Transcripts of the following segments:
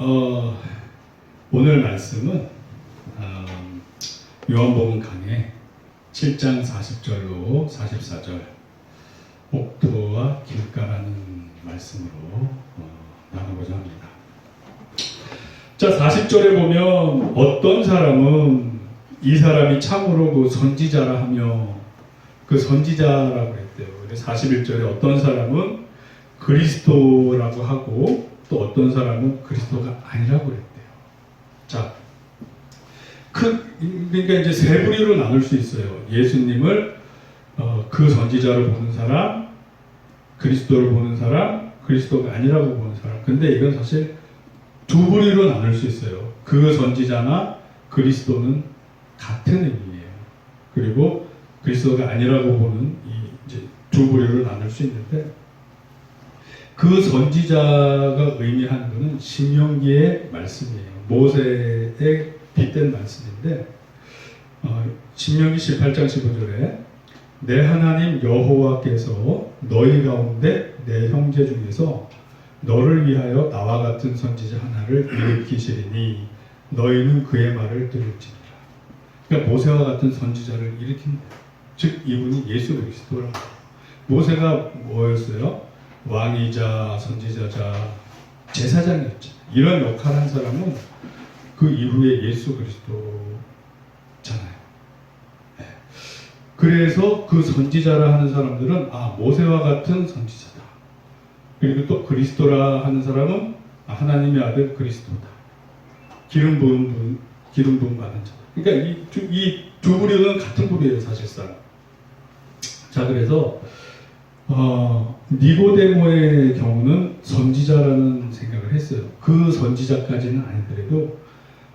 오늘 말씀은 요한복음 강해 7장 40절로 44절 옥토와 길가라는 말씀으로 나누고자 합니다. 자, 40절에 보면 어떤 사람은 이 사람이 참으로 그 선지자라 하며 그 선지자라고 했대요. 41절에 어떤 사람은 그리스도라고 하고 또 어떤 사람은 그리스도가 아니라고 그랬대요. 자, 그러니까 이제 세 부류로 나눌 수 있어요. 예수님을 그 선지자로 보는 사람, 그리스도를 보는 사람, 그리스도가 아니라고 보는 사람. 근데 이건 사실 두 부류로 나눌 수 있어요. 그 선지자나 그리스도는 같은 의미예요. 그리고 그리스도가 아니라고 보는 이제 두 부류로 나눌 수 있는데, 그 선지자가 의미하는 것은 신명기의 말씀이에요. 모세에 빗댄 말씀인데, 신명기 18장 15절에 내 하나님 여호와께서 너희 가운데 내 형제 중에서 너를 위하여 나와 같은 선지자 하나를 일으키시리니 너희는 그의 말을 들을지니라. 그러니까 모세와 같은 선지자를 일으킨다. 즉 이분이 예수 그리스도라고. 모세가 뭐였어요? 왕이자 선지자자 제사장이었죠. 이런 역할을 한 사람은 그 이후에 예수 그리스도잖아요. 네. 그래서 그 선지자라 하는 사람들은 모세와 같은 선지자다. 그리고 또 그리스도라 하는 사람은 하나님의 아들 그리스도다. 기름 부음 받은 자다. 그러니까 이 두 부류는 같은 부류예요, 사실상. 자, 그래서 니고데모의 경우는 선지자라는 생각을 했어요. 그 선지자까지는 아니더라도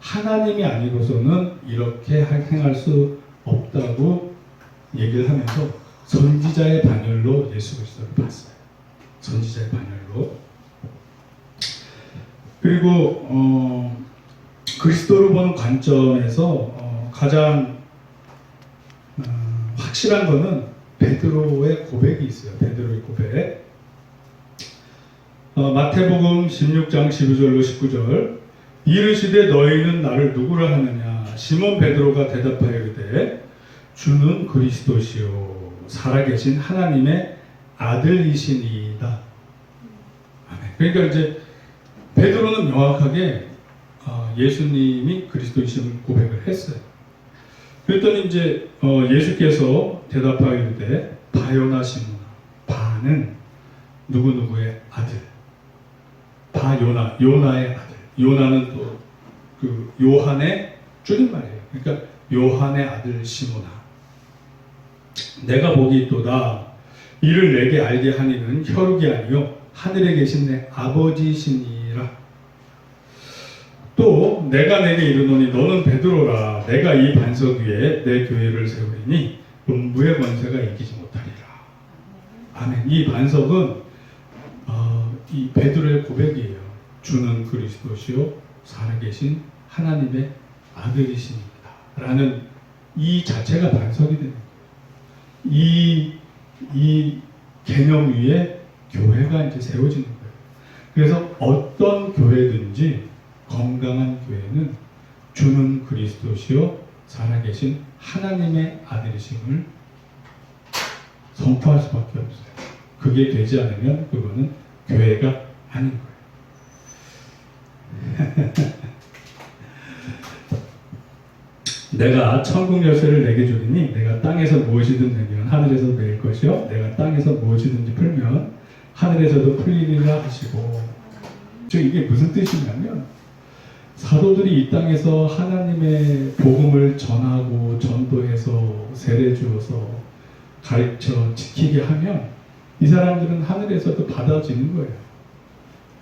하나님이 아니고서는 이렇게 행할 수 없다고 얘기를 하면서 선지자의 반열로 예수 그리스도를 봤어요. 선지자의 반열로. 그리고 그리스도를 보는 관점에서 가장 확실한 것은 베드로의 고백이 있어요. 베드로의 고백. 마태복음 16장 12절로 19절 이르시되 너희는 나를 누구라 하느냐. 시몬 베드로가 대답하여 이르되 주는 그리스도시요 살아계신 하나님의 아들이시니이다. 아멘. 그러니까 이제 베드로는 명확하게 예수님이 그리스도이심을 고백을 했어요. 그랬더니 이제 예수께서 대답하여 이르되 바요나 시몬아, 바는 누구누구의 아들, 요나의 아들. 요나는 또 그 요한의 줄임말이에요. 그러니까 요한의 아들 시몬아, 내가 복이 있도다. 이를 내게 알게 하니는 혈육이 아니요 하늘에 계신 내 아버지시니라. 또 내가 내게 이르노니 너는 베드로라. 내가 이 반석 위에 내 교회를 세우리니 음부의 권세가 이기지 못하리라. 아멘. 이 반석은 이 베드로의 고백이에요. 주는 그리스도시요 살아계신 하나님의 아들이십니다. 라는 이 자체가 반석이 되는 거예요. 이 개념 위에 교회가 이제 세워지는 거예요. 그래서 어떤 교회든지 건강한 교회는 주는 그리스도시요 살아계신 하나님의 아들이심을 선포할 수밖에 없어요. 그게 되지 않으면 그거는 교회가 아닌 거예요. 내가 천국 열쇠를 내게 주리니 내가 땅에서 무엇이든 내면 하늘에서 내릴 것이요 내가 땅에서 무엇이든지 풀면 하늘에서도 풀리리라 하시고. 즉 이게 무슨 뜻이냐면 사도들이 이 땅에서 하나님의 복음을 전하고 전도해서 세례 주어서 가르쳐 지키게 하면 이 사람들은 하늘에서도 받아지는 거예요.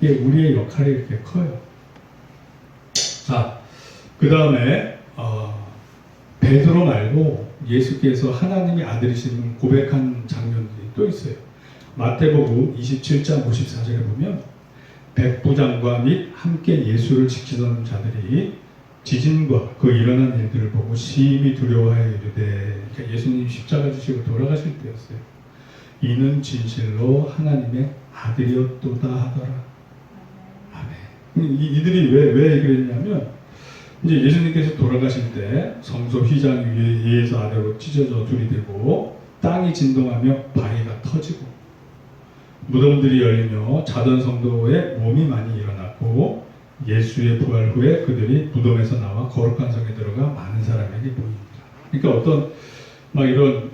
이게 우리의 역할이 이렇게 커요. 자, 그 다음에 베드로 말고 예수께서 하나님의 아들이심을 고백한 장면들이 또 있어요. 마태복음 27장 54절에 보면 백부장과 및 함께 예수를 지키던 자들이 지진과 그 일어난 일들을 보고 심히 두려워하여 이르되, 그러니까 예수님 십자가 지시고 돌아가실 때였어요. 이는 진실로 하나님의 아들이었도다 하더라. 아멘. 이들이 왜 그랬냐면, 이제 예수님께서 돌아가실 때 성소 휘장 위에서 아래로 찢어져 둘이 되고 땅이 진동하며 바위가 터지고 무덤들이 열리며 자던 성도의 몸이 많이 일어났고 예수의 부활 후에 그들이 무덤에서 나와 거룩한 성에 들어가 많은 사람에게 보입니다. 그러니까 어떤 막 이런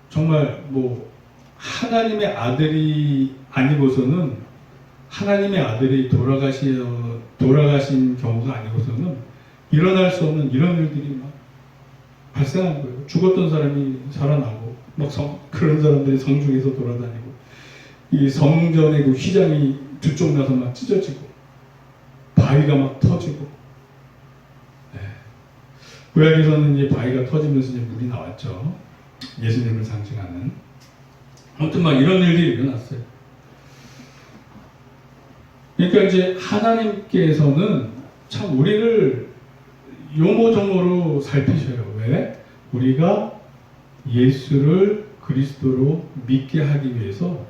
정말 뭐 하나님의 아들이 아니고서는 하나님의 아들이 돌아가신 경우가 아니고서는 일어날 수 없는 이런 일들이 막 발생한 거예요. 죽었던 사람이 살아나고 막 그런 사람들이 성중에서 돌아다니고 이 성전의 그 휘장이 두 쪽 나서 막 찢어지고 바위가 막 터지고 구약에서는 이제 바위가 터지면서 이제 물이 나왔죠. 예수님을 상징하는. 아무튼 막 이런 일들이 일어났어요. 그러니까 이제 하나님께서는 참 우리를 요모조모로 살피셔요. 왜? 우리가 예수를 그리스도로 믿게 하기 위해서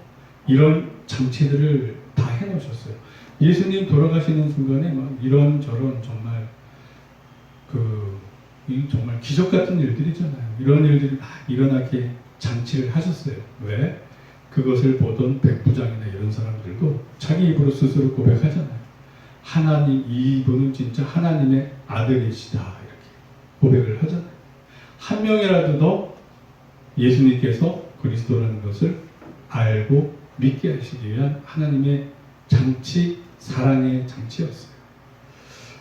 이런 장치들을 다 해놓으셨어요. 예수님 돌아가시는 순간에 막 이런저런 정말 정말 기적 같은 일들이잖아요. 이런 일들이 막 일어나게 장치를 하셨어요. 왜? 그것을 보던 백부장이나 이런 사람들도 자기 입으로 스스로 고백하잖아요. 하나님, 이분은 진짜 하나님의 아들이시다. 이렇게 고백을 하잖아요. 한 명이라도 더 예수님께서 그리스도라는 것을 알고 믿게 하시기 위한 하나님의 장치, 사랑의 장치였어요.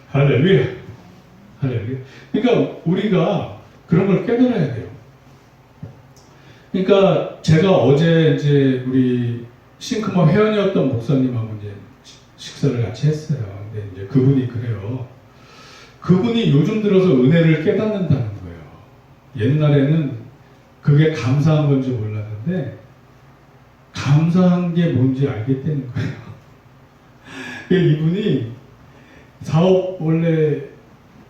할렐루야. 할렐루야. 그러니까 우리가 그런 걸 깨달아야 돼요. 그러니까 제가 어제 이제 우리 싱크머 회원이었던 목사님하고 이제 식사를 같이 했어요. 근데 이제 그분이 그래요. 그분이 요즘 들어서 은혜를 깨닫는다는 거예요. 옛날에는 그게 감사한 건지 몰랐는데 감사한 게 뭔지 알겠다는 거예요. 이분이 사업 원래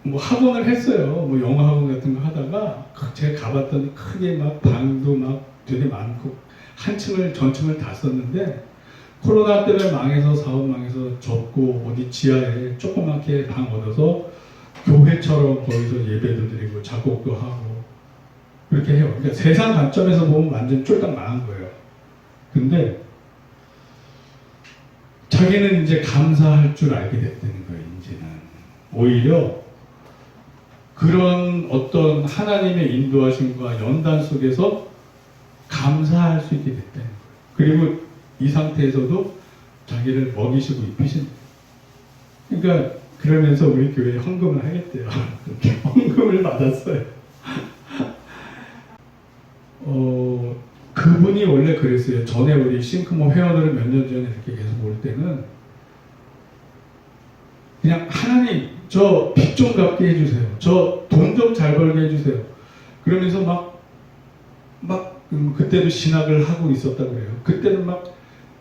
뭐 학원을 했어요. 뭐 영어 학원 같은 거 하다가 제가 가봤더니 크게 막 방도 막 되게 많고 한 전층을 다 썼는데 코로나 때문에 망해서 사업 망해서 접고 어디 지하에 조그맣게 방 얻어서 교회처럼 거기서 예배도 드리고 작곡도 하고 그렇게 해요. 그러니까 세상 관점에서 보면 완전 쫄딱 망한 거예요. 근데 자기는 이제 감사할 줄 알게 됐다는 거예요. 이제는 오히려 그런 어떤 하나님의 인도하심과 연단 속에서 감사할 수 있게 됐다는 거예요. 그리고 이 상태에서도 자기를 먹이시고 입히신대요. 그러니까 그러면서 우리 교회에 헌금을 하겠대요. 헌금을 받았어요. 그분이 원래 그랬어요. 전에 우리 싱크모 회원으로 몇 년 전에 이렇게 계속 올 때는 그냥 하나님 저 빚 좀 갚게 해주세요. 저 돈 좀 잘 벌게 해주세요. 그러면서 그때도 신학을 하고 있었다고 그래요. 그때는 막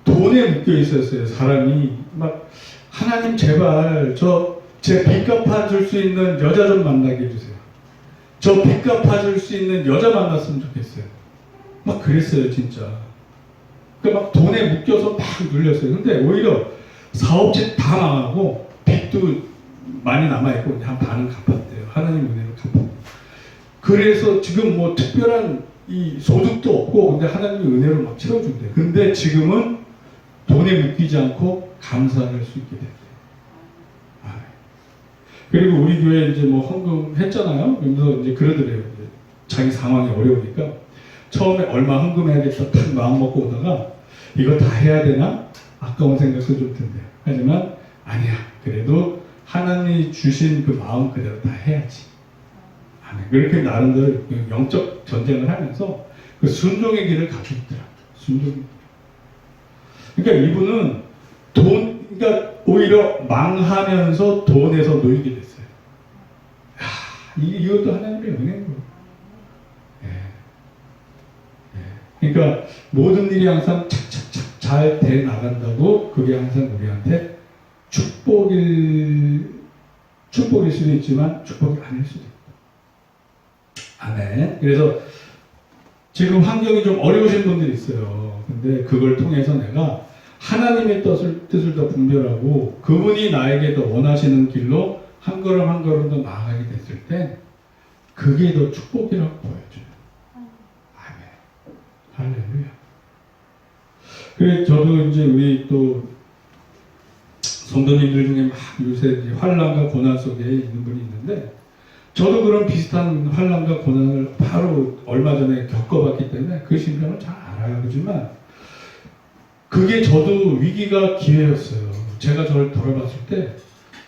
돈에 묶여 있었어요. 사람이 막 하나님 제발 저 제 빚 갚아줄 수 있는 여자 좀 만나게 해주세요. 저 빚 갚아줄 수 있는 여자 만났으면 좋겠어요. 막 그랬어요 진짜. 그러니까 막 돈에 묶여서 막 눌렸어요. 근데 오히려 사업체 다 망하고 빚도 많이 남아있고 한 반은 갚았대요. 하나님 은혜로 갚았대요. 그래서 지금 뭐 특별한 이 소득도 없고 근데 하나님의 은혜로 막 채워준대요. 근데 지금은 돈에 묶이지 않고 감사할 수 있게 됐대요. 그리고 우리 교회 이제 뭐 헌금 했잖아요. 그래서 이제 그러더래요. 이제 자기 상황이 어려우니까 처음에 얼마 헌금해야겠다 딱 마음 먹고 오다가 이거 다 해야 되나? 아까운 생각도 좀 든대요. 하지만 아니야. 그래도 하나님이 주신 그 마음 그대로 다 해야지. 그렇게 나름대로 영적 전쟁을 하면서 그 순종의 길을 가고 있더라. 순종의 길. 그러니까 이분은 그러니까 오히려 망하면서 돈에서 놓이게 됐어요. 이것도 하나님의 은혜인 거예요. 그러니까 모든 일이 항상 착착착 잘 돼 나간다고 그게 항상 우리한테 축복일 수도 있지만 축복이 아닐 수도 있고. 아멘. 그래서 지금 환경이 좀 어려우신 분들이 있어요. 근데 그걸 통해서 내가 하나님의 뜻을 더 분별하고 그분이 나에게 더 원하시는 길로 한 걸음 한 걸음 더 나아가게 됐을 때 그게 더 축복이라고 보여줘요. 아멘. 할렐루야. 그래 저도 이제 우리 또 성도님들 중에 막 요새 환난과 고난 속에 있는 분이 있는데 저도 그런 비슷한 환난과 고난을 바로 얼마 전에 겪어봤기 때문에 그 심정을 잘 알아요. 그렇지만 그게 저도 위기가 기회였어요. 제가 저를 돌아봤을 때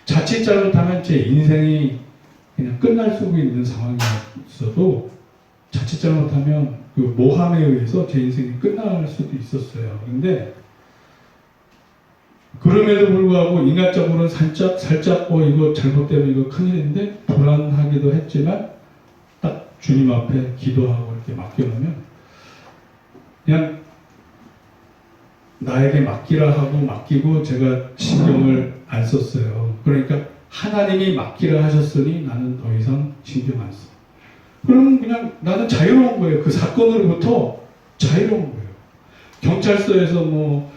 자칫 잘못하면 제 인생이 그냥 끝날 수 있는 상황이었어도 자칫 잘못하면 그 모함에 의해서 제 인생이 끝날 수도 있었어요. 근데 그럼에도 불구하고 인간적으로는 살짝 이거 잘못되면 이거 큰일인데 불안하기도 했지만 딱 주님 앞에 기도하고 이렇게 맡겨놓으면 그냥 나에게 맡기라 하고 맡기고 제가 신경을 안 썼어요. 그러니까 하나님이 맡기라 하셨으니 나는 더 이상 신경 안 써. 그러면 그냥 나는 자유로운 거예요. 그 사건으로부터 자유로운 거예요. 경찰서에서 뭐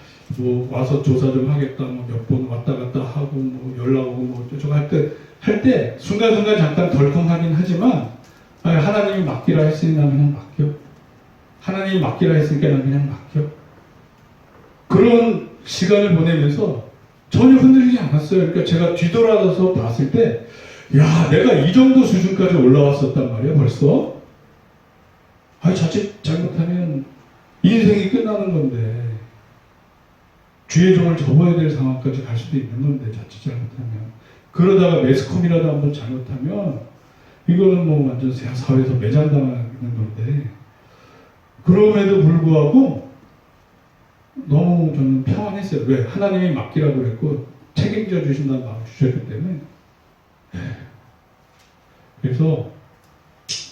와서 조사 좀 하겠다, 뭐 몇 번 왔다 갔다 하고, 뭐 연락 오고, 뭐 저거 할 때, 순간순간 잠깐 덜컹하긴 하지만, 아니, 하나님이 맡기라 했으니 난 그냥 맡겨. 하나님이 맡기라 했으니까 난 그냥 맡겨. 그런 시간을 보내면서 전혀 흔들리지 않았어요. 그러니까 제가 뒤돌아서 봤을 때, 야, 내가 이 정도 수준까지 올라왔었단 말이야, 벌써. 아니, 자칫 잘못하면 인생이 끝나는 건데, 주의 종을 접어야 될 상황까지 갈 수도 있는 건데 자칫 잘못하면 그러다가 매스컴이라도 한번 잘못하면 이거는 뭐 완전 사회에서 매장당하는 건데 그럼에도 불구하고 너무 저는 평안했어요. 왜? 하나님이 맡기라고 그랬고 책임져 주신다는 마음을 주셨기 때문에 그래서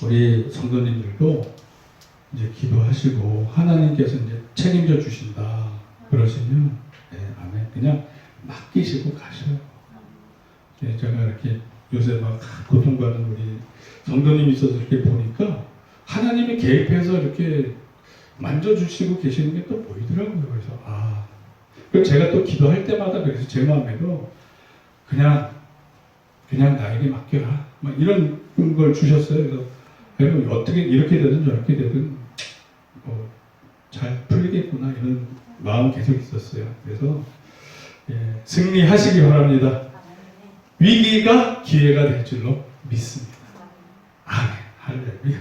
우리 성도님들도 이제 기도하시고 하나님께서 이제 책임져 주신다 그러시면 네, 아멘. 그냥 맡기시고 가셔요. 제가 이렇게 요새 막 고통받는 우리 성도님이 있어서 이렇게 보니까 하나님이 개입해서 이렇게 만져주시고 계시는 게 또 보이더라고요. 그래서 그리고 제가 또 기도할 때마다 그래서 제 마음에도 그냥 나에게 맡겨라. 막 이런 걸 주셨어요. 그래서 어떻게 이렇게 되든 저렇게 되든 잘 풀리겠구나 이런 마음 계속 있었어요. 그래서 승리하시기 바랍니다. 위기가 기회가 될 줄로 믿습니다. 아멘. 할렐루야.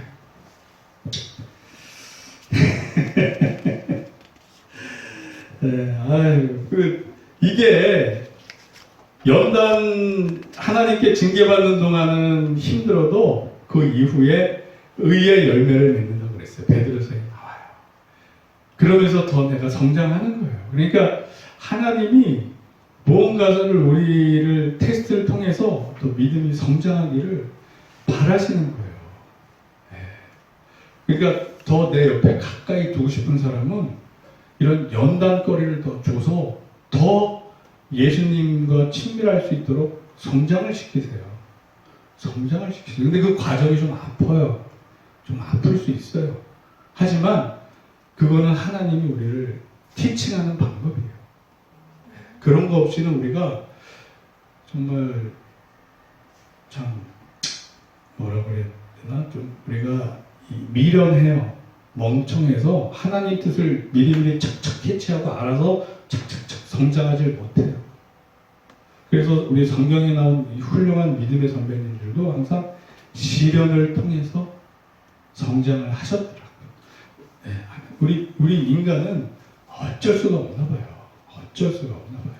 이게 연단 하나님께 징계받는 동안은 힘들어도 그 이후에 의의 열매를 맺는다고 그랬어요. 베드로서에 나와요. 그러면서 더 내가 성장하는 거예요. 그러니까 하나님이 무언가를 우리를 테스트를 통해서 또 믿음이 성장하기를 바라시는 거예요. 그러니까 더 내 옆에 가까이 두고 싶은 사람은 이런 연단거리를 더 줘서 더 예수님과 친밀할 수 있도록 성장을 시키세요. 성장을 시키세요. 근데 그 과정이 좀 아파요. 좀 아플 수 있어요. 하지만 그거는 하나님이 우리를 티칭하는 방법이에요. 그런 거 없이는 우리가 정말 참 뭐라고 해야 되나? 좀 우리가 미련해요. 멍청해서 하나님 뜻을 미리미리 척척 캐치하고 알아서 척척척 성장하지 못해요. 그래서 우리 성경에 나온 이 훌륭한 믿음의 선배님들도 항상 시련을 통해서 성장을 하셨더라고요. 네, 우리 인간은 어쩔 수가 없나 봐요. 어쩔 수가 없나 봐요.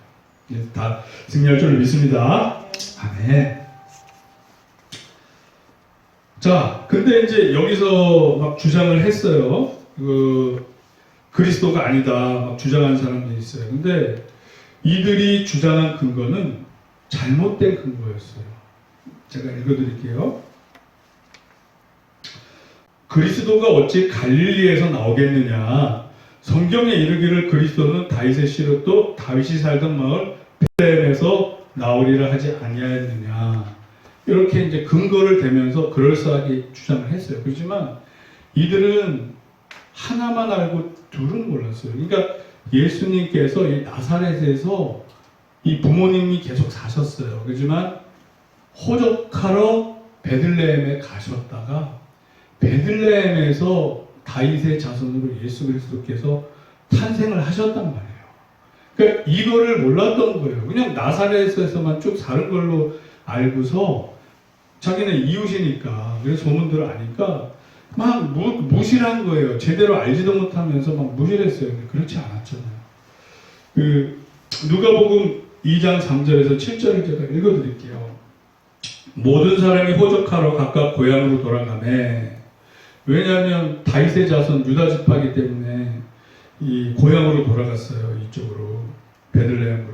네, 다 승리할 줄 믿습니다. 아멘. 자, 근데 이제 여기서 막 주장을 했어요. 그리스도가 아니다. 막 주장하는 사람들이 있어요. 근데 이들이 주장한 근거는 잘못된 근거였어요. 제가 읽어드릴게요. 그리스도가 어찌 갈릴리에서 나오겠느냐. 성경에 이르기를 그리스도는 다윗의 씨로 또 다윗이 살던 마을 베들레헴에서 나오리라 하지 아니하였느냐. 이렇게 이제 근거를 대면서 그럴싸하게 주장을 했어요. 그렇지만 이들은 하나만 알고 둘은 몰랐어요. 그러니까 예수님께서 이 나사렛에서 이 부모님이 계속 사셨어요. 그렇지만 호적하러 베들레헴에 가셨다가 베들레헴에서 다윗의 자손으로 예수 그리스도께서 탄생을 하셨단 말이에요. 그러니까 이거를 몰랐던 거예요. 그냥 나사렛에서만 쭉 사는 걸로 알고서 자기는 이웃이니까 그래서 소문들을 아니까 막 무시한 거예요. 제대로 알지도 못하면서 막 무시를 했어요. 근데 그렇지 않았잖아요. 누가복음 2장 3절에서 7절을 제가 읽어드릴게요. 모든 사람이 호적하러 각각 고향으로 돌아가매. 왜냐하면 다윗의 자손 유다 지파이기 때문에 이 고향으로 돌아갔어요. 이쪽으로 베들레헴으로.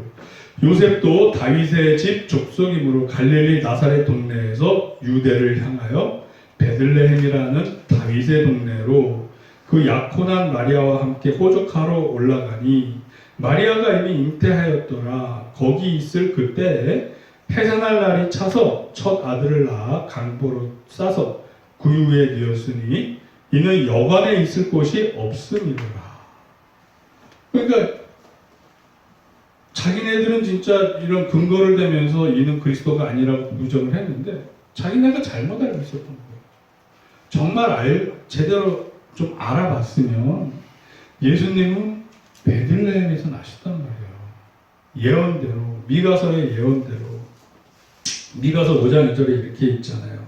요셉도 다윗의 집 족속이므로 갈릴리 나사렛 동네에서 유대를 향하여 베들레헴이라는 다윗의 동네로 그 약혼한 마리아와 함께 호적하러 올라가니 마리아가 이미 잉태하였더라. 거기 있을 그때에 해산할 날이 차서 첫 아들을 낳아 강보로 싸서 구유에 뉘었으니 이는 여관에 있을 곳이 없음이로라. 그러니까 자기네들은 진짜 이런 근거를 대면서 이는 그리스도가 아니라고 부정을 했는데 자기네가 잘못 알고 있었던 거예요. 정말 제대로 좀 알아봤으면 예수님은 베들레헴에서 나셨단 말이에요. 예언대로, 미가서의 예언대로. 미가서 5장 2절에 이렇게 있잖아요.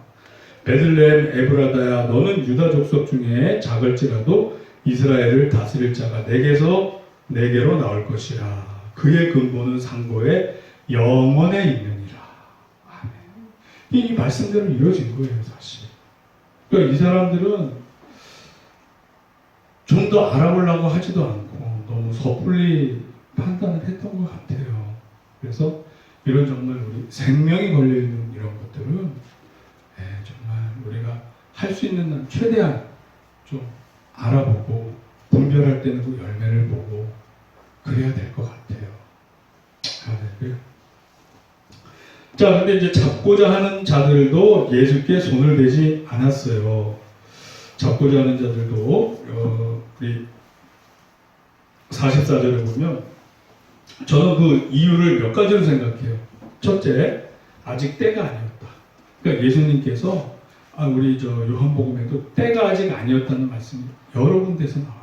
베들레헴 에브라다야 너는 유다 족속 중에 작을지라도 이스라엘을 다스릴 자가 내게로 나올 것이라. 그의 근본은 상고의 영원에 있느니라. 아멘. 이 말씀대로 이루어진 거예요, 사실. 그러니까 이 사람들은 좀 더 알아보려고 하지도 않고 너무 섣불리 판단을 했던 것 같아요. 그래서 이런 정말 우리 생명이 걸려있는 이런 것들은 정말 우리가 할 수 있는 한 최대한 좀 알아보고 분별할 때는 그 열매를 보고 그래야 될 것 같아요. 자, 근데 이제 잡고자 하는 자들도 예수께 손을 대지 않았어요. 잡고자 하는 자들도 우리 44절에 보면 저는 그 이유를 몇 가지로 생각해요. 첫째, 아직 때가 아니었다. 그러니까 예수님께서 우리 요한복음에도 때가 아직 아니었다는 말씀이 여러 군데서 나와요.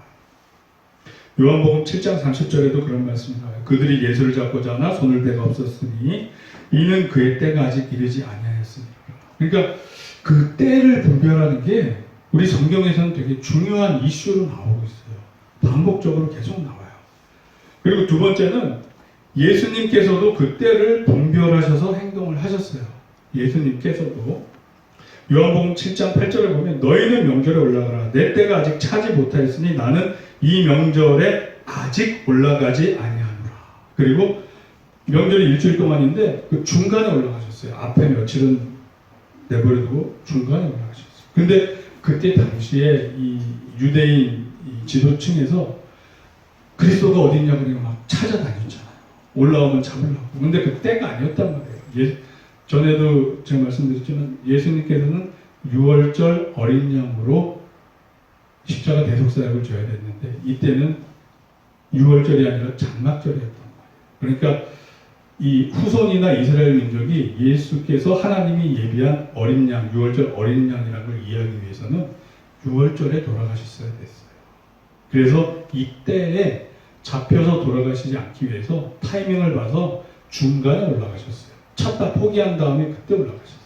요한복음 7장 30절에도 그런 말씀이 나와요. 그들이 예수를 잡고자 하나 손을 대가 없었으니 이는 그의 때가 아직 이르지 아니하였으니라. 그러니까 그 때를 분별하는 게 우리 성경에서는 되게 중요한 이슈로 나오고 있어요. 반복적으로 계속 나와요. 그리고 두 번째는 예수님께서도 그 때를 분별하셔서 행동을 하셨어요. 예수님께서도 요한복음 7장 8절에 보면 너희는 명절에 올라가라. 내 때가 아직 차지 못하였으니 나는 이 명절에 아직 올라가지 아니하노라. 그리고 명절이 일주일 동안인데 그 중간에 올라가셨어요. 앞에 며칠은 내버려두고 중간에 올라가셨어요. 근데 그때 당시에 이 유대인 이 지도층에서 그리스도가 어디 있냐고 막 찾아다녔잖아요. 올라오면 잡으려고. 근데 그 때가 아니었단 말이에요. 전에도 제가 말씀드렸지만 예수님께서는 6월절 어린 양으로 십자가 대속사역을 줘야 됐는데 이때는 6월절이 아니라 장막절이었단 말이에요. 그러니까 이 후손이나 이스라엘 민족이 예수께서 하나님이 예비한 어린 양, 6월절 어린 양이라는 걸 이해하기 위해서는 6월절에 돌아가셨어야 됐어요. 그래서 이때에 잡혀서 돌아가시지 않기 위해서 타이밍을 봐서 중간에 올라가셨어요. 찾다 포기한 다음에 그때 올라가셨어요.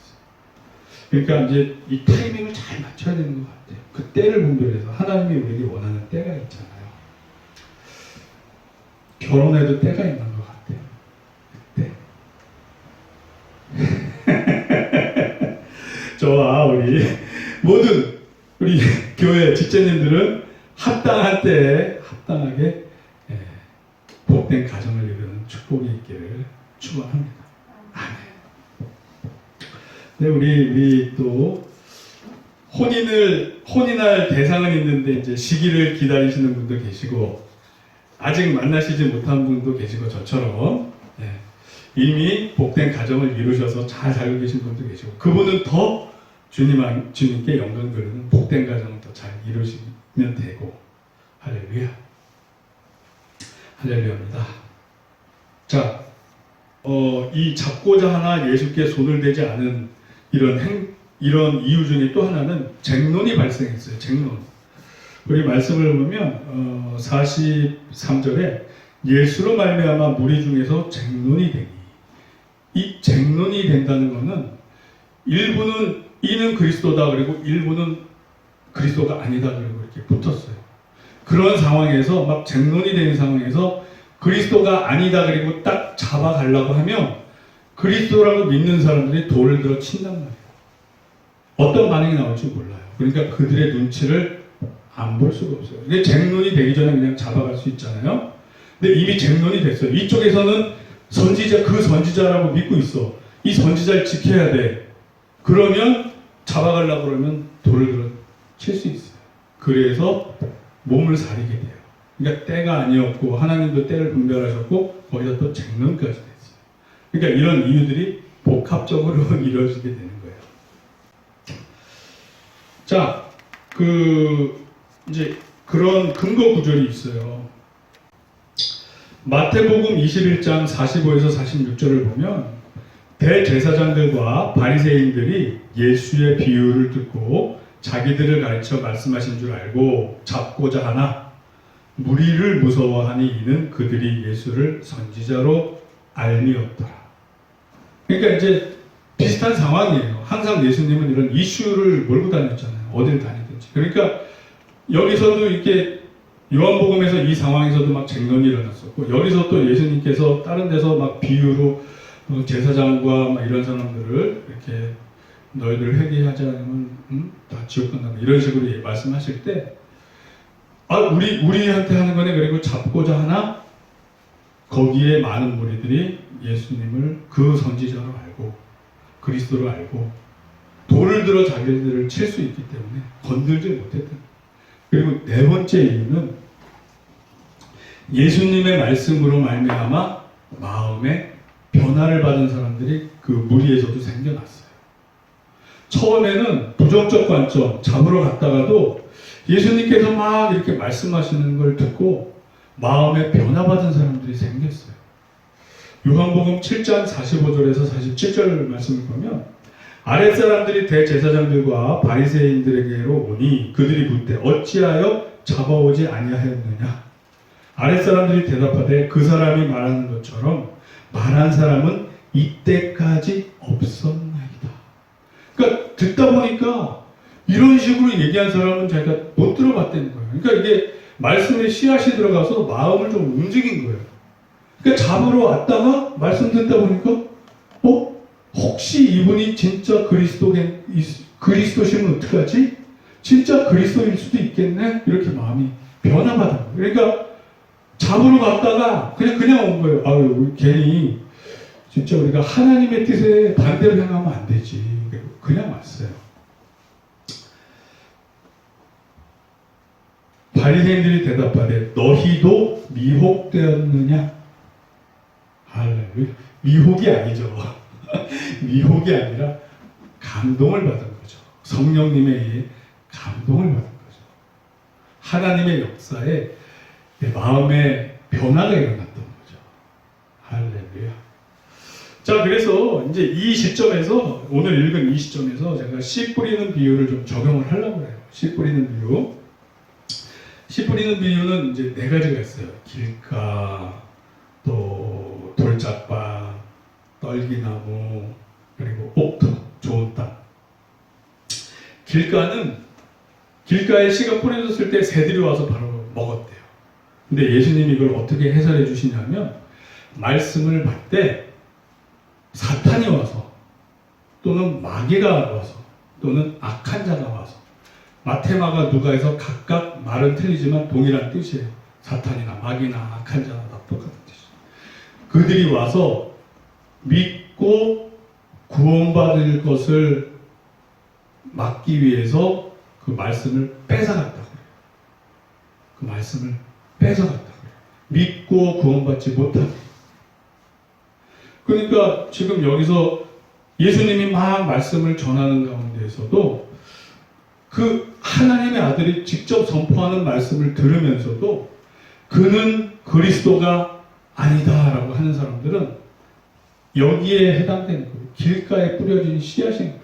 그러니까 이제 이 타이밍을 잘 맞춰야 되는 것 같아요. 그 때를 분별해서 하나님이 우리에게 원하는 때가 있잖아요. 결혼해도 때가 있는 것 같아요. 그때. 저와 우리 모든 우리 교회 집사님들은 합당한 때에 합당하게 복된 가정을 이루는 축복이 있기를 축원합니다. 아멘. 네, 우리 또 혼인할 대상은 있는데 이제 시기를 기다리시는 분도 계시고 아직 만나시지 못한 분도 계시고 저처럼 이미 복된 가정을 이루셔서 잘 살고 계신 분도 계시고 그분은 더 주님께 영광 돌리는 복된 가정을 더 잘 이루시면 되고 할렐루야. 할렐루야입니다. 자, 이 잡고자 하나 예수께 손을 대지 않은 이런 이유 중에 또 하나는 쟁론이 발생했어요. 쟁론. 우리 말씀을 보면 43절에 예수로 말미암아 무리 중에서 쟁론이 되니, 이 쟁론이 된다는 것은 일부는 이는 그리스도다 그리고 일부는 그리스도가 아니다 그리고 이렇게 붙었어요. 그런 상황에서 막 쟁론이 되는 상황에서 그리스도가 아니다 그리고 딱 잡아가려고 하면 그리스도라고 믿는 사람들이 돌을 들어 친단 말이에요. 어떤 반응이 나올지 몰라요. 그러니까 그들의 눈치를 안 볼 수가 없어요. 이게 쟁론이 되기 전에 그냥 잡아갈 수 있잖아요. 근데 이미 쟁론이 됐어요. 이쪽에서는 그 선지자라고 믿고 있어. 이 선지자를 지켜야 돼. 그러면 잡아가려고 그러면 돌을 들어 칠 수 있어요. 그래서 몸을 사리게 돼요. 그러니까 때가 아니었고 하나님도 때를 분별하셨고 거기다 또 쟁론까지 됐어요. 그러니까 이런 이유들이 복합적으로 이루어지게 되는 거예요. 자, 이제 그런 근거 구절이 있어요. 마태복음 21장 45에서 46절을 보면 대제사장들과 바리새인들이 예수의 비유를 듣고 자기들을 가르쳐 말씀하신 줄 알고 잡고자 하나 무리를 무서워하니 이는 그들이 예수를 선지자로 알미었더라. 그러니까 이제 비슷한 상황이에요. 항상 예수님은 이런 이슈를 몰고 다녔잖아요. 어딜 다니든지. 그러니까 여기서도 이렇게 요한복음에서 이 상황에서도 막 쟁론이 일어났었고, 여기서 또 예수님께서 다른 데서 막 비유로 제사장과 막 이런 사람들을 이렇게 너희들 회개하지 않으면 다 지옥 간다 이런 식으로 말씀하실 때 우리한테 하는 거네. 그리고 잡고자 하나 거기에 많은 무리들이 예수님을 그 선지자로 알고 그리스도로 알고 돌을 들어 자기들을 칠 수 있기 때문에 건들지 못했다. 그리고 네 번째 이유는 예수님의 말씀으로 말미암아 마음에 변화를 받은 사람들이 그 무리에서도 생겨났어요. 처음에는 부정적 관점 잡으러 갔다가도 예수님께서 막 이렇게 말씀하시는 걸 듣고 마음에 변화받은 사람들이 생겼어요. 요한복음 7장 45절에서 47절 말씀을 보면 아랫사람들이 대제사장들과 바리새인들에게로 오니 그들이 묻되 어찌하여 잡아오지 아니하였느냐. 아랫사람들이 대답하되 그 사람이 말하는 것처럼 말한 사람은 이때까지 없었나이다. 그러니까 듣다 보니까 이런 식으로 얘기한 사람은 자기가 못 들어봤다는 거예요. 그러니까 이게 말씀에 씨앗이 들어가서 마음을 좀 움직인 거예요. 그러니까 잡으러 왔다가 말씀 듣다 보니까 혹시 이분이 진짜 그리스도시면 어떡하지? 진짜 그리스도일 수도 있겠네? 이렇게 마음이 변화받은 거예요. 그러니까 잡으러 갔다가 그냥 온 거예요. 아유, 괜히 진짜 우리가 하나님의 뜻에 반대로 행하면 안 되지. 그냥 왔어요. 바리새인들이 대답하되 너희도 미혹되었느냐? 할렐루야. 미혹이 아니죠. 미혹이 아니라 감동을 받은 거죠. 성령님에 의해 감동을 받은 거죠. 하나님의 역사에 내 마음에 변화가 일어났던 거죠. 할렐루야. 자, 그래서 이제 이 시점에서 오늘 읽은 이 시점에서 제가 씨 뿌리는 비유를 좀 적용을 하려고 해요. 씨 뿌리는 비유. 씨 뿌리는 비유는 이제 네 가지가 있어요. 길가, 또 돌짝밭, 떨기나무, 그리고 옥토, 좋은 땅. 길가에 씨가 뿌려졌을 때 새들이 와서 바로 먹었대요. 근데 예수님이 이걸 어떻게 해설해 주시냐면 말씀을 받되 사탄이 와서 또는 마귀가 와서 또는 악한 자가 와서 마테마가 누가에서 각각 말은 틀리지만 동일한 뜻이에요. 사탄이나 마귀나 악한 자나 다 똑같은 뜻이에요. 그들이 와서 믿고 구원받을 것을 막기 위해서 그 말씀을 뺏어갔다고 해요. 그 말씀을 뺏어갔다고 해요. 믿고 구원받지 못하게. 그러니까 지금 여기서 예수님이 막 말씀을 전하는 가운데에서도 그 하나님의 아들이 직접 선포하는 말씀을 들으면서도 그는 그 그리스도가 아니다라고 하는 사람들은 여기에 해당되는 거예요. 길가에 뿌려진 씨앗인 거예요.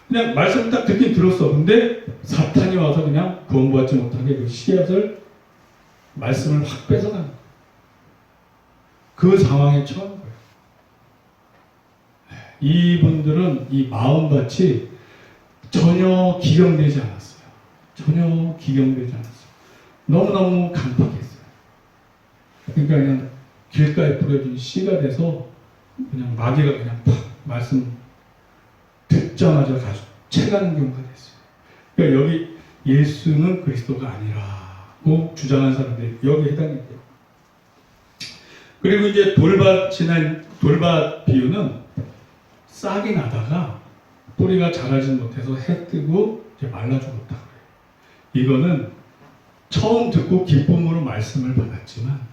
그냥 말씀 딱 듣긴 들었어. 근데 사탄이 와서 그냥 구원받지 못하게 그 씨앗을, 말씀을 확 뺏어가는 거예요. 그 상황에 처한 거예요. 이분들은 이 마음밭이 전혀 기경되지 않았어요. 전혀 기경되지 않았어요. 너무너무 간팍했어요. 그러니까 그냥 길가에 뿌려진 씨가 돼서 그냥 마귀가 그냥 팍 말씀 듣자마자 가서 채가는 경우가 됐어요. 그러니까 여기 예수는 그리스도가 아니라고 주장한 사람들이 여기 해당이 돼요. 그리고 이제 돌밭 비유는 싹이 나다가 뿌리가 자라지 못해서 해 뜨고 이제 말라 죽었다 그래요. 이거는 처음 듣고 기쁨으로 말씀을 받았지만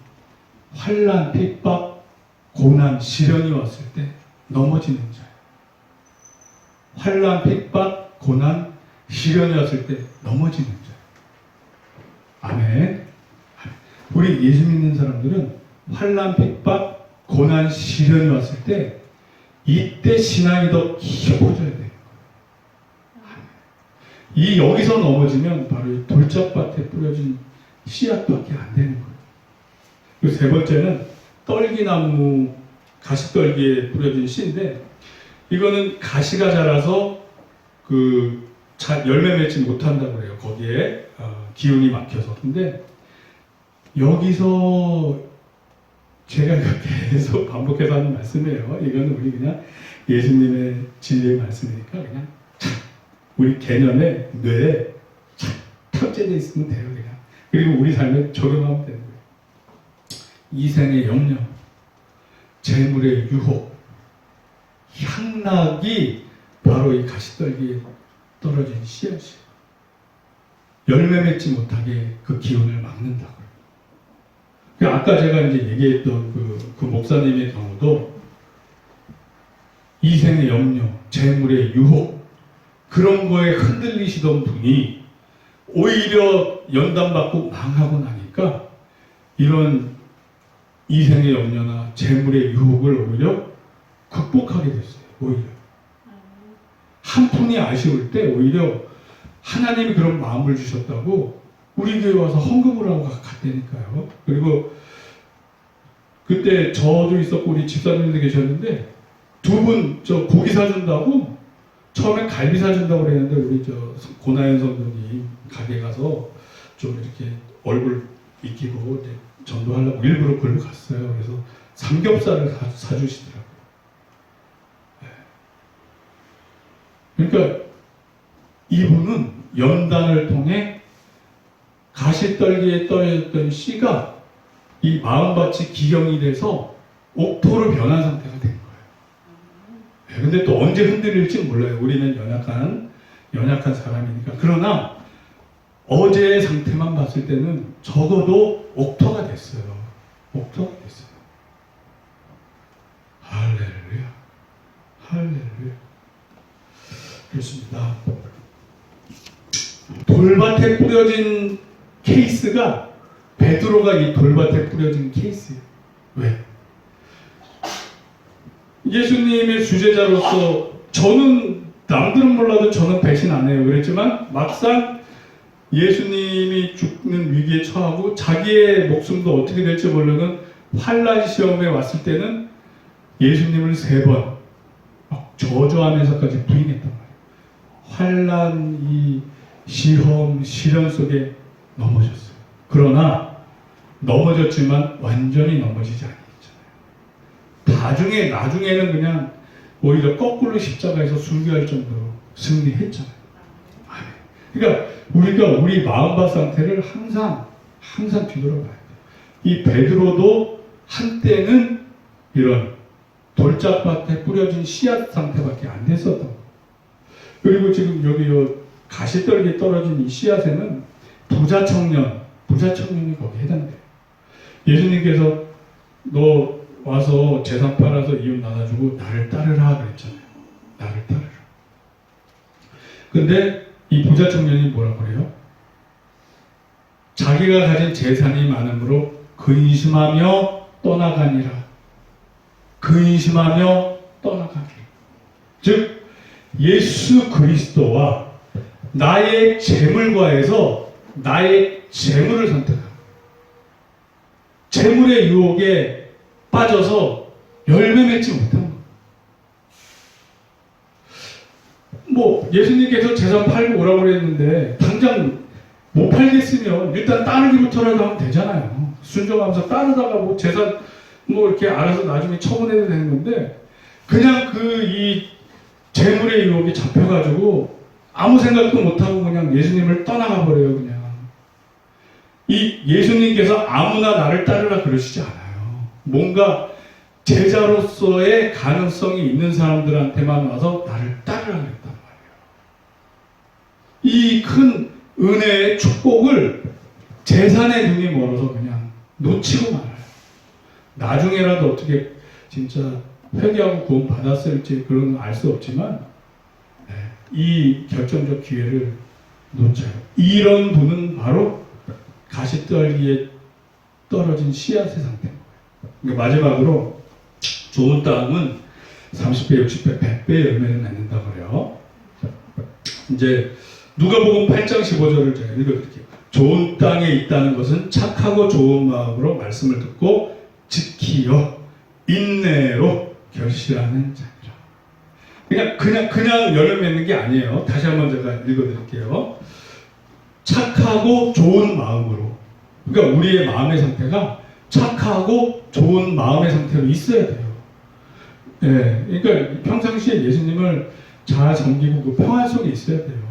환난, 핍박, 고난, 시련이 왔을 때 넘어지는 자예요. 환난, 핍박, 고난, 시련이 왔을 때 넘어지는 자예요. 아멘. 우리 예수 믿는 사람들은 환난, 핍박, 고난, 시련이 왔을 때 이때 신앙이 더 깊어져야 돼요. 이 여기서 넘어지면 바로 이 돌짝밭에 뿌려진 씨앗밖에 안 되는 거예요. 그리고 세 번째는 떨기나무, 가시떨기에 뿌려진 씨인데, 이거는 가시가 자라서 열매 맺지 못한다고 그래요. 거기에 기운이 막혀서. 근데 여기서 제가 계속 반복해서 하는 말씀이에요. 이거는 우리 그냥 예수님의 진리의 말씀이니까 그냥 우리 개념에, 뇌에 탑재되어 있으면 돼요. 그냥. 그리고 우리 삶에 적용하면 되는 거예요. 이생의 염려, 재물의 유혹, 향락이 바로 이 가시떨기에 떨어진 씨앗이에요. 열매 맺지 못하게 그 기운을 막는다고요. 아까 제가 이제 얘기했던 그 목사님의 경우도 이생의 염려, 재물의 유혹, 그런 거에 흔들리시던 분이 오히려 연단받고 망하고 나니까 이런 이생의 염려나 재물의 유혹을 오히려 극복하게 됐어요. 오히려 한 푼이 아쉬울 때 오히려 하나님이 그런 마음을 주셨다고 우리 교회 와서 헌금을 하고 갔다니까요. 그리고 그때 저도 있었고 우리 집사님도 계셨는데 두 분 저 고기 사준다고 처음에 갈비 사준다고 그랬는데 우리 저 고나연 성도님 가게 가서 좀 이렇게 얼굴 익히고 이제 전도하려고 일부러 걸로 갔어요. 그래서 삼겹살을 사주시더라고요. 그러니까 이분은 연단을 통해 가시떨기에 떨어졌던 씨가 이 마음밭이 기경이 돼서 옥토로 변한 상태가 된 거예요. 근데 또 언제 흔들릴지 몰라요. 우리는 연약한 사람이니까. 그러나 어제의 상태만 봤을 때는 적어도 옥토가 됐어요. 옥토가 됐어요. 할렐루야. 할렐루야. 그렇습니다. 돌밭에 뿌려진 케이스가 베드로가 이 돌밭에 뿌려진 케이스예요. 왜? 예수님의 주제자로서 저는 남들은 몰라도 저는 배신 안 해요. 그랬지만 막상 예수님이 죽는 위기에 처하고 자기의 목숨도 어떻게 될지 모르는 환난 시험에 왔을 때는 예수님을 3번 저주하면서까지 부인했단 말이에요. 환난, 이 시험, 시련 속에 넘어졌어요. 그러나 넘어졌지만 완전히 넘어지지 않았잖아요. 나중에는 그냥 오히려 거꾸로 십자가에서 순교할 정도로 승리했잖아요. 그러니까 우리가 우리 마음밭 상태를 항상 뒤돌아봐야 돼요. 이 베드로도 한때는 이런 돌짝밭에 뿌려진 씨앗 상태밖에 안 됐었던 거예요. 그리고 지금 여기 가시떨기에 떨어진 이 씨앗에는 부자 청년이 거기에 해당돼요. 예수님께서 너 와서 재산 팔아서 이웃 나눠주고 나를 따르라 그랬잖아요. 나를 따르라. 근데 이 부자 청년이 뭐라고 그래요? 자기가 가진 재산이 많으므로 그 근심하며 떠나가니라. 근심하며 떠나가니라. 즉 예수 그리스도와 나의 재물과에서 나의 재물을 선택하라. 재물의 유혹에 빠져서 열매 맺지 못한 것. 뭐 예수님께서 재산 팔고 오라고 그랬는데 당장 못 팔겠으면 일단 따르기부터라도 하면 되잖아요. 순종하면서 따르다가 뭐 재산 뭐 이렇게 알아서 나중에 처분해도 되는 건데 그냥 그 이 재물의 유혹에 잡혀가지고 아무 생각도 못하고 그냥 예수님을 떠나가 버려요. 그냥 이 예수님께서 아무나 나를 따르라 그러시지 않아요. 뭔가 제자로서의 가능성이 있는 사람들한테만 와서 나를 따르라 그랬단 말이에요. 이 큰 은혜의 축복을 재산의 눈이 멀어서 그냥 놓치고 말아요. 나중에라도 어떻게 진짜 회개하고 구원 받았을지 그런 건 알 수 없지만 이 결정적 기회를 놓쳐요. 이런 분은 바로 가시떨기에 떨어진 씨앗의 상태인 거예요. 그러니까 마지막으로 좋은 땅은 30배, 60배, 100배 열매를 맺는다 그래요. 이제 누가복음 8장 15절을 제가 읽어드릴게요. 좋은 땅에 있다는 것은 착하고 좋은 마음으로 말씀을 듣고 지키어 인내로 결실하는 자니라. 그냥 열매 맺는 게 아니에요. 다시 한번 제가 읽어드릴게요. 착하고 좋은 마음으로. 그러니까 우리의 마음의 상태가 착하고 좋은 마음의 상태로 있어야 돼요. 예, 그러니까 평상시에 예수님을 잘 섬기고 그 평안 속에 있어야 돼요.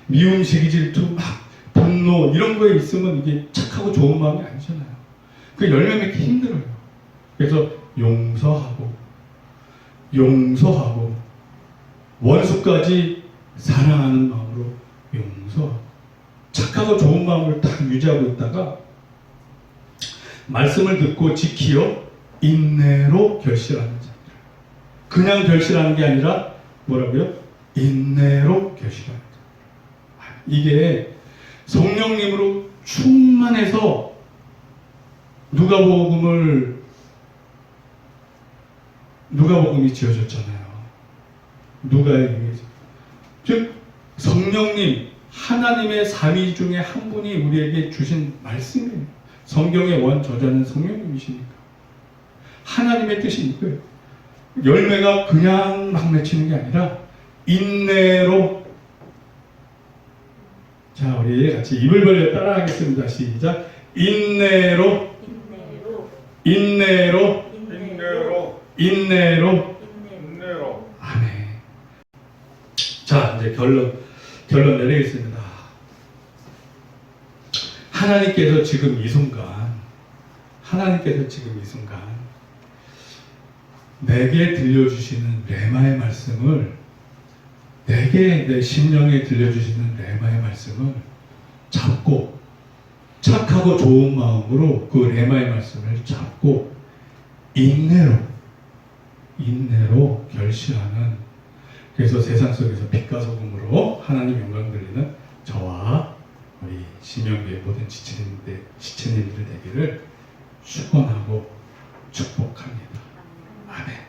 미움, 시기, 질투, 막 분노 이런 거에 있으면 이게 착하고 좋은 마음이 아니잖아요. 그 열매 맺기 힘들어요. 그래서 용서하고 원수까지 사랑하는 마음으로 용서하고 착하고 좋은 마음을 딱 유지하고 있다가 말씀을 듣고 지키어 인내로 결실하는 자입니다. 그냥 결실하는 게 아니라 뭐라고요? 인내로 결실하는 자. 이게 성령님으로 충만해서 누가복음이 지어졌잖아요. 누가에 의해서. 즉 성령님 하나님의 삼위 중에 한 분이 우리에게 주신 말씀이에요. 성경의 원 저자는 성령님이시니까 하나님의 뜻이 이거예요. 열매가 그냥 막 맺히는 게 아니라 인내로. 자, 우리 같이 입을 벌려 따라하겠습니다. 시작. 인내로 아멘. 자, 이제 결론 내리겠습니다. 하나님께서 지금 이 순간 내게 들려주시는 레마의 말씀을, 내게 내 심령에 들려주시는 레마의 말씀을 잡고 착하고 좋은 마음으로 그 레마의 말씀을 잡고 인내로 결실하는, 그래서 세상 속에서 빛과 소금으로 하나님 영광 돌리는 저와 우리 신명교의 모든 지체님들 되기를 축원하고 축복합니다. 아멘.